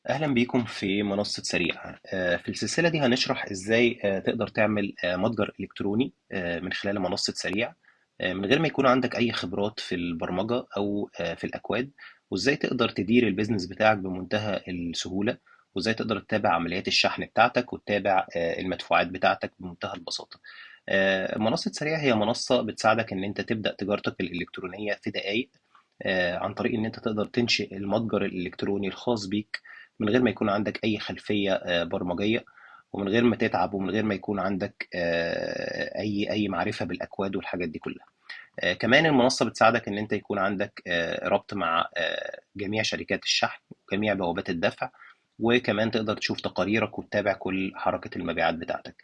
أهلا بيكم في منصة سريع. في السلسلة دي هنشرح إزاي تقدر تعمل متجر إلكتروني من خلال منصة سريع، من غير ما يكون عندك أي خبرات في البرمجة أو في الأكواد، وإزاي تقدر تدير البيزنس بتاعك بمنتهى السهولة، وإزاي تقدر تتابع عمليات الشحن بتاعتك وتتابع المدفوعات بتاعتك بمنتهى البساطة. منصة سريع هي منصة بتساعدك إن أنت تبدأ تجارتك الإلكترونية في دقايق، عن طريق إن أنت تقدر تنشئ المتجر الإلكتروني الخاص بيك من غير ما يكون عندك أي خلفية برمجية، ومن غير ما تتعب، ومن غير ما يكون عندك أي معرفة بالأكواد والحاجات دي كلها. كمان المنصة بتساعدك إن أنت يكون عندك ربط مع جميع شركات الشحن وجميع بوابات الدفع، وكمان تقدر تشوف تقاريرك وتتابع كل حركة المبيعات بتاعتك.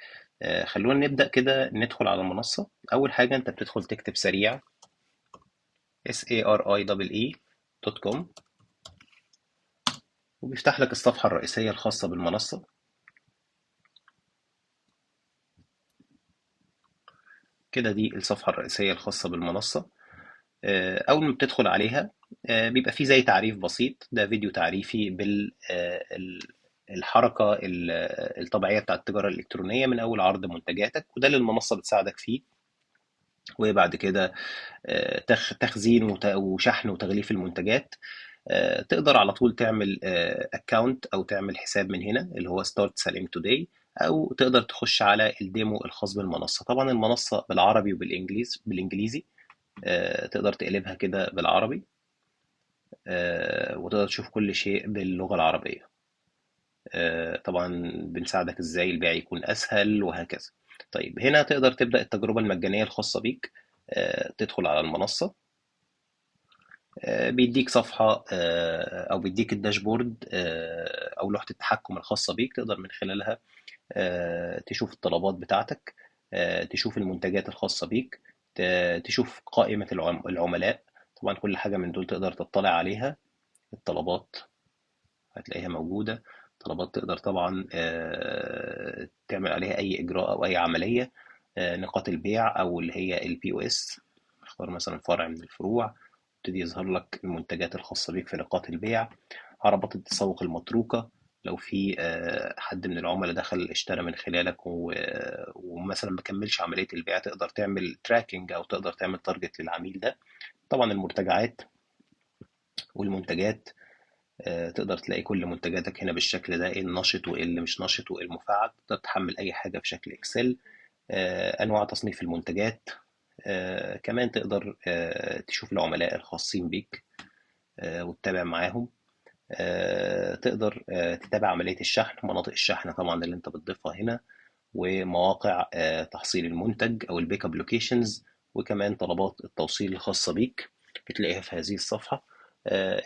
خلونا نبدأ كده ندخل على المنصة. أول حاجة أنت بتدخل تكتب سريع SARIE.com، وبيفتح لك الصفحة الرئيسية الخاصة بالمنصة. كده دي الصفحة الرئيسية الخاصة بالمنصة. أول ما بتدخل عليها بيبقى فيه زي تعريف بسيط، ده فيديو تعريفي بالحركة الطبيعية بتاعة التجارة الإلكترونية من أول عرض منتجاتك، وده اللي المنصة بتساعدك فيه. وبعد كده تخزين وشحن وتغليف المنتجات. تقدر على طول تعمل اكونت او تعمل حساب من هنا اللي هو ستارت سيلينج توداي، او تقدر تخش على الديمو الخاص بالمنصه. طبعا المنصه بالعربي بالانجليزي، تقدر تقلبها كده بالعربي، وتقدر تشوف كل شيء باللغه العربيه. طبعا بنساعدك ازاي البيع يكون اسهل وهكذا. طيب هنا تقدر تبدأ التجربة المجانية الخاصة بيك. تدخل على المنصة، بيديك صفحة أو بيديك الداشبورد أو لوحة التحكم الخاصة بيك، تقدر من خلالها تشوف الطلبات بتاعتك، تشوف المنتجات الخاصة بيك، تشوف قائمة العملاء. طبعا كل حاجة من دول تقدر تطلع عليها. الطلبات هتلاقيها موجودة. طلبات تقدر طبعا تعمل عليها أي إجراء أو أي عملية. نقاط البيع أو اللي هي البي او اس، اختار مثلا فرع من الفروع، يبتدي يظهر لك المنتجات الخاصة بيك في نقاط البيع. عربات التسوق المتروكة، لو في حد من العملاء دخل اشترى من خلالك ومثلا ما كملش عملية البيع، تقدر تعمل تراكنج أو تقدر تعمل تارجت للعميل ده. طبعا المرتجعات والمنتجات، تقدر تلاقي كل منتجاتك هنا بالشكل ده، ايه النشط وايه اللي مش نشط وايه المفعل. تقدر تحمل اي حاجة في شكل اكسل. انواع تصنيف المنتجات. كمان تقدر تشوف العملاء الخاصين بيك وتتابع معاهم. تقدر تتابع عملية الشحن، مناطق الشحن طبعا اللي انت بتضيفها هنا، ومواقع تحصيل المنتج او البيك اب لوكيشنز، وكمان طلبات التوصيل الخاصة بيك بتلاقيها في هذه الصفحة.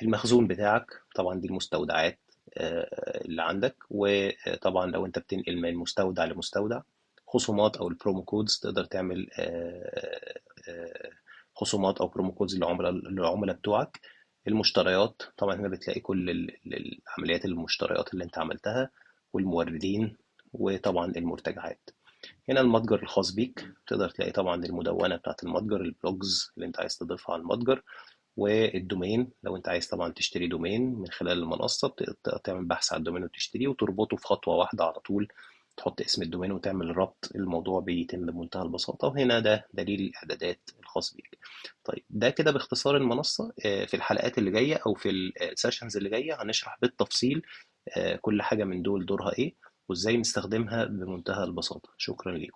المخزون بتاعك، طبعا دي المستودعات اللي عندك، وطبعا لو انت بتنقل من مستودع لمستودع. خصومات او البرومو كودز، تقدر تعمل خصومات او برومو كودز للعملاء بتوعك. المشتريات، طبعا هنا بتلاقي كل العمليات المشتريات اللي انت عملتها، والموردين، وطبعا المرتجعات. هنا المتجر الخاص بيك، تقدر تلاقي طبعا المدونة بتاعت المتجر، البلوجز اللي انت عايز تضيفها على المتجر، والدومين لو انت عايز طبعا تشتري دومين من خلال المنصة، بتقدر تعمل بحث على الدومين وتشتريه وتربطه في خطوة واحدة على طول. تحط اسم الدومين وتعمل ربط، الموضوع بيتم بمنتهى البساطة. وهنا ده دليل الإعدادات الخاص بيك. طيب ده كده باختصار المنصة. في الحلقات اللي جاية أو في السيشنز اللي جاية هنشرح بالتفصيل كل حاجة من دول دورها إيه، وإزاي نستخدمها بمنتهى البساطة. شكرا ليكم.